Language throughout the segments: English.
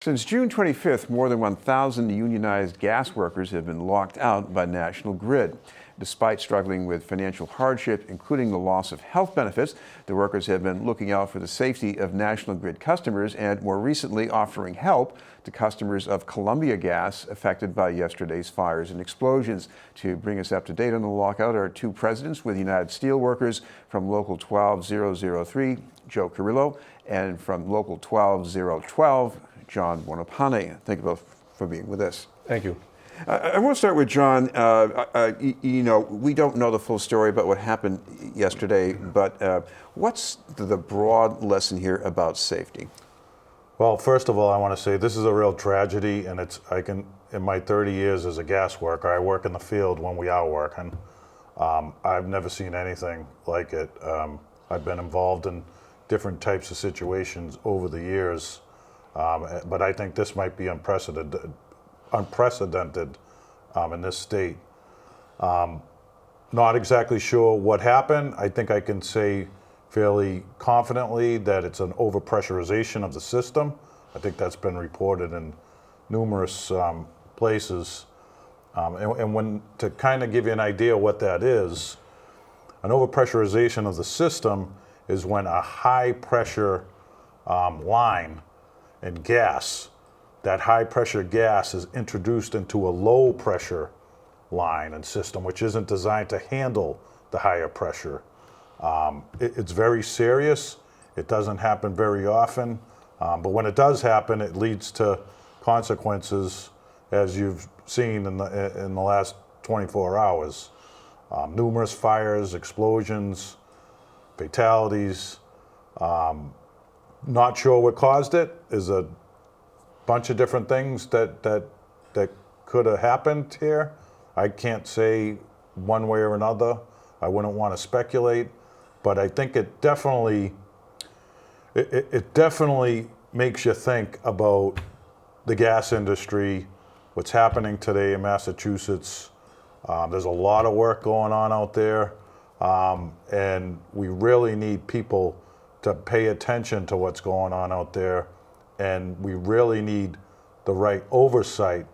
Since June 25th, more than 1,000 unionized gas workers have been locked out by National Grid. Despite struggling with financial hardship, including the loss of health benefits, the workers have been looking out for the safety of National Grid customers and more recently offering help to customers of Columbia Gas affected by yesterday's fires and explosions. To bring us up to date on the lockout are two presidents with United Steelworkers from Local 12003, Joe Kirylo, and from Local 12012, John Buonopane. Thank you both for being with us. Thank you. I want to start with John. We don't know the full story about what happened yesterday, but what's the broad lesson here about safety? Well, first of all, I want to say this is a real tragedy, and in my 30 years as a gas worker, I work in the field when we are working. I've never seen anything like it. I've been involved in different types of situations over the years. But I think this might be unprecedented in this state. Not exactly sure what happened. I think I can say fairly confidently that it's an overpressurization of the system. I think that's been reported in numerous places. And to kind of give you an idea what that is, an overpressurization of the system is when a high pressure line and gas, that high pressure gas is introduced into a low pressure line and system, which isn't designed to handle the higher pressure. It's very serious. It doesn't happen very often, but when it does happen, it leads to consequences, as you've seen in the last 24 hours. Numerous fires, explosions, fatalities. Not sure what caused it. There's a bunch of different things that could have happened here. I can't say one way or another. I wouldn't want to speculate, but I think it definitely makes you think about the gas industry, what's happening today in Massachusetts. There's a lot of work going on out there, and we really need people to pay attention to what's going on out there, and we really need the right oversight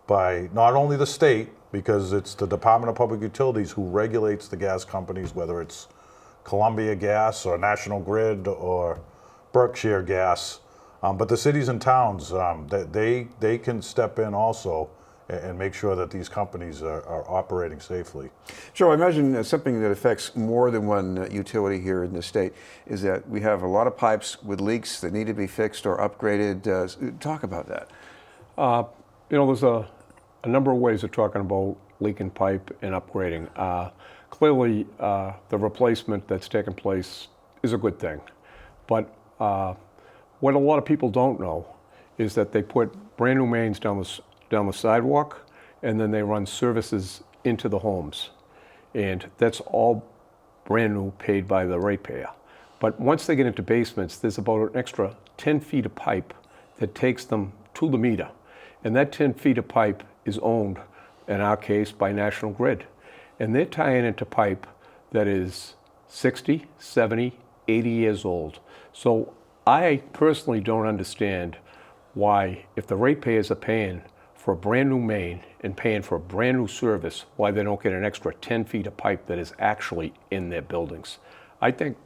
by not only the state, because it's the Department of Public Utilities who regulates the gas companies, whether it's Columbia Gas or National Grid or Berkshire Gas, but the cities and towns, they can step in also and make sure that these companies are operating safely. Joe, I imagine something that affects more than one utility here in the state is that we have a lot of pipes with leaks that need to be fixed or upgraded. Talk about that. There's a number of ways of talking about leaking pipe and upgrading. Clearly, the replacement that's taken place is a good thing. But what a lot of people don't know is that they put brand new mains down the sidewalk, and then they run services into the homes. And that's all brand new, paid by the ratepayer. But once they get into basements, there's about an extra 10 feet of pipe that takes them to the meter. And that 10 feet of pipe is owned, in our case, by National Grid. And they're tying into pipe that is 60, 70, 80 years old. So I personally don't understand why, if the ratepayers are paying for a brand new main and paying for a brand new service, why they don't get an extra 10 feet of pipe that is actually in their buildings. I think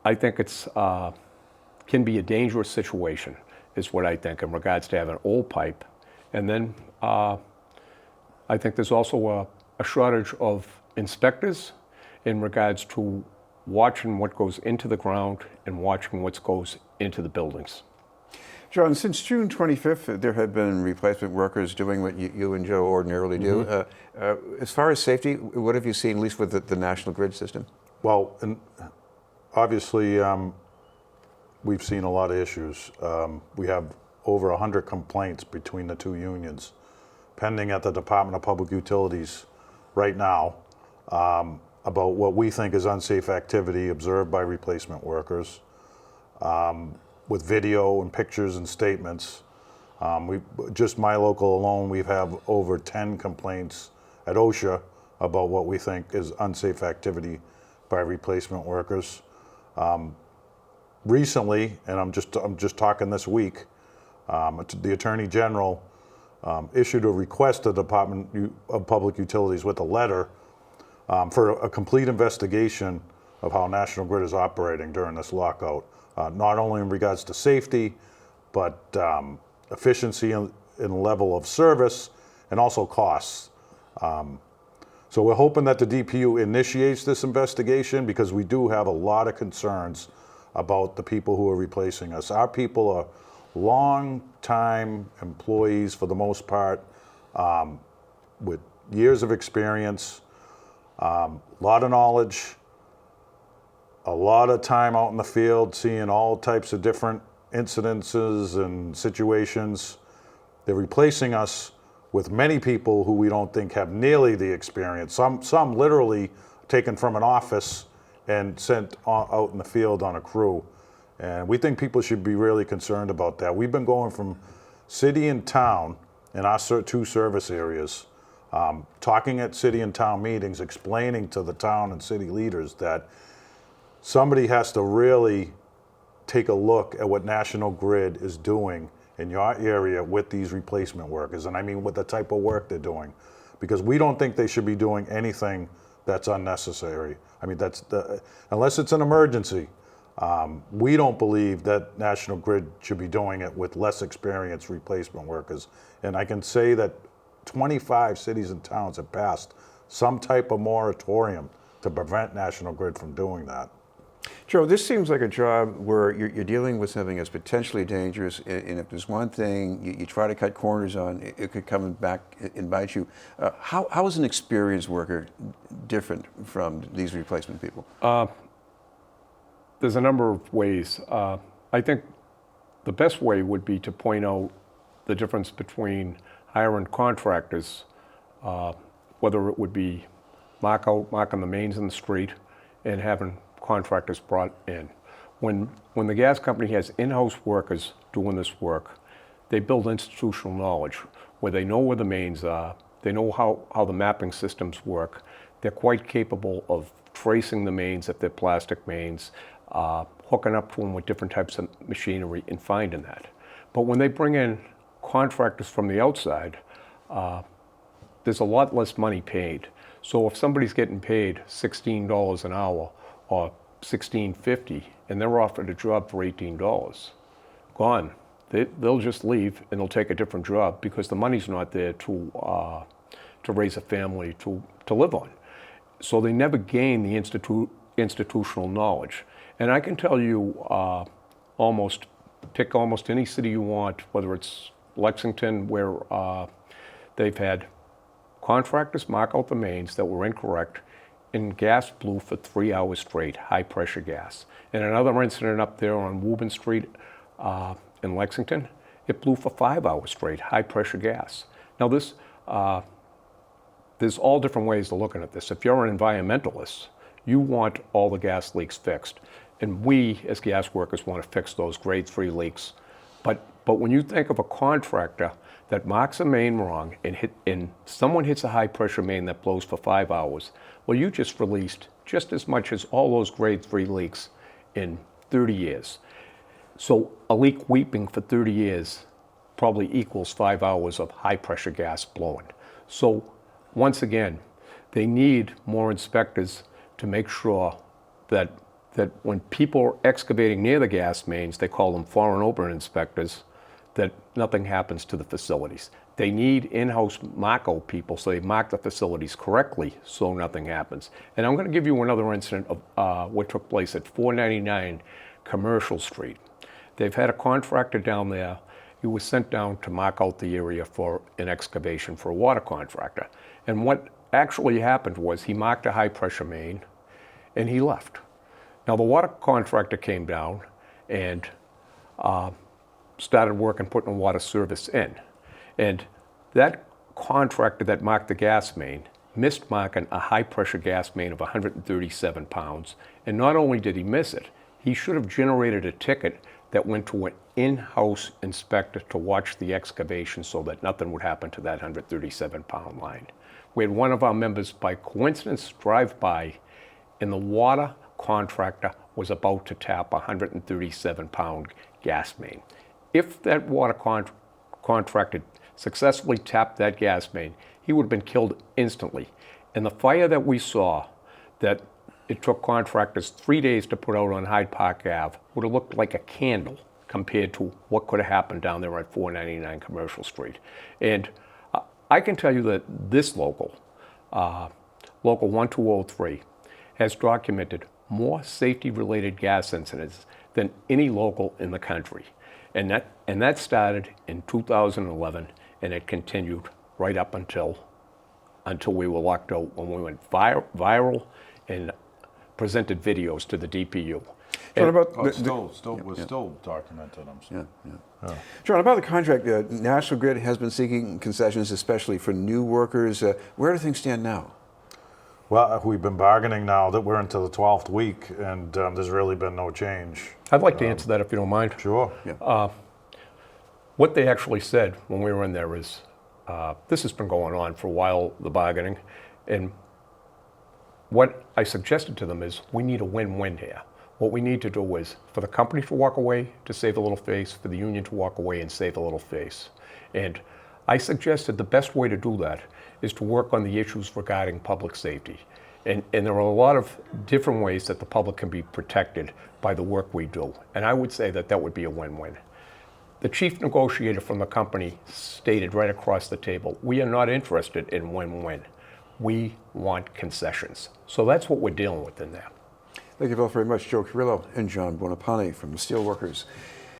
it's can be a dangerous situation, is what I think, in regards to having old pipe. And then I think there's also a shortage of inspectors in regards to watching what goes into the ground and watching what goes into the buildings. John, since June 25th, there have been replacement workers doing what you and Joe ordinarily do. Mm-hmm. As far as safety, what have you seen, at least with the National Grid system? Well, obviously, we've seen a lot of issues. We have over 100 complaints between the two unions pending at the Department of Public Utilities right now about what we think is unsafe activity observed by replacement workers. With video and pictures and statements. Just my local alone, we've had over 10 complaints at OSHA about what we think is unsafe activity by replacement workers. recently, and I'm just talking this week, the Attorney General issued a request to the Department of Public Utilities with a letter for a complete investigation of how National Grid is operating during this lockout, not only in regards to safety, but efficiency and level of service, and also costs. So we're hoping that the DPU initiates this investigation, because we do have a lot of concerns about the people who are replacing us. Our people are long-time employees for the most part, with years of experience, a lot of knowledge, a lot of time out in the field, seeing all types of different incidences and situations. They're replacing us with many people who we don't think have nearly the experience. Some literally taken from an office and sent out in the field on a crew. And we think people should be really concerned about that. We've been going from city and town in our two service areas, talking at city and town meetings, explaining to the town and city leaders that somebody has to really take a look at what National Grid is doing in your area with these replacement workers, and I mean with the type of work they're doing, because we don't think they should be doing anything that's unnecessary. I mean, unless it's an emergency, we don't believe that National Grid should be doing it with less experienced replacement workers. And I can say that 25 cities and towns have passed some type of moratorium to prevent National Grid from doing that. Joe, this seems like a job where you're dealing with something that's potentially dangerous, and if there's one thing you try to cut corners on, it could come back and bite you. How is an experienced worker different from these replacement people? There's a number of ways. I think the best way would be to point out the difference between hiring contractors, whether it would be marking the mains in the street, and having contractors brought in. When the gas company has in-house workers doing this work, they build institutional knowledge where they know where the mains are, they know how the mapping systems work. They're quite capable of tracing the mains if they're plastic mains, hooking up to them with different types of machinery and finding that. But when they bring in contractors from the outside, there's a lot less money paid. So if somebody's getting paid $16 an hour or $16.50 and they're offered a job for $18, gone. They'll just leave and they'll take a different job because the money's not there to raise a family to live on. So they never gain the institutional knowledge. And I can tell you, pick almost any city you want, whether it's Lexington, where they've had contractors mark out the mains that were incorrect, and gas blew for 3 hours straight, high pressure gas. And another incident up there on Woburn Street in Lexington, it blew for 5 hours straight, high pressure gas. Now there's all different ways of looking at this. If you're an environmentalist, you want all the gas leaks fixed. And we, as gas workers, want to fix those grade 3 leaks. But when you think of a contractor that marks a main wrong and someone hits a high pressure main that blows for 5 hours, well, you just released just as much as all those grade 3 leaks in 30 years. So a leak weeping for 30 years probably equals 5 hours of high pressure gas blowing. So once again, they need more inspectors to make sure that when people are excavating near the gas mains, they call them foreign open inspectors, that nothing happens to the facilities. They need in-house mark-out people so they mark the facilities correctly so nothing happens. And I'm going to give you another incident of what took place at 499 Commercial Street. They've had a contractor down there. He was sent down to mark out the area for an excavation for a water contractor. And what actually happened was he marked a high-pressure main and he left. Now the water contractor came down and started working putting a water service in. And that contractor that marked the gas main missed marking a high pressure gas main of 137 pounds. And not only did he miss it, he should have generated a ticket that went to an in-house inspector to watch the excavation so that nothing would happen to that 137 pound line. We had one of our members by coincidence drive by and the water contractor was about to tap a 137-pound gas main. If that water contractor successfully tapped that gas main, he would have been killed instantly. And the fire that we saw, that it took contractors 3 days to put out on Hyde Park Ave, would have looked like a candle compared to what could have happened down there at 499 Commercial Street. And I can tell you that this local, Local 1203, has documented more safety-related gas incidents than any local in the country. And that started in 2011, and it continued right up until we were locked out, when we went viral and presented videos to the DPU. John, about We're still documented. John, about the contract, National Grid has been seeking concessions, especially for new workers. Where do things stand now? Well, we've been bargaining now that we're into the 12th week, and there's really been no change. I'd like to answer that if you don't mind. Sure. Yeah. What they actually said when we were in there is, this has been going on for a while, the bargaining, and what I suggested to them is we need a win-win here. What we need to do is for the company to walk away to save a little face, for the union to walk away and save a little face. And I suggested the best way to do that is to work on the issues regarding public safety. And there are a lot of different ways that the public can be protected by the work we do. And I would say that that would be a win-win. The chief negotiator from the company stated right across the table, we are not interested in win-win. We want concessions. So that's what we're dealing with in there. Thank you both very much, Joe Kirylo and John Buonopane from the Steelworkers.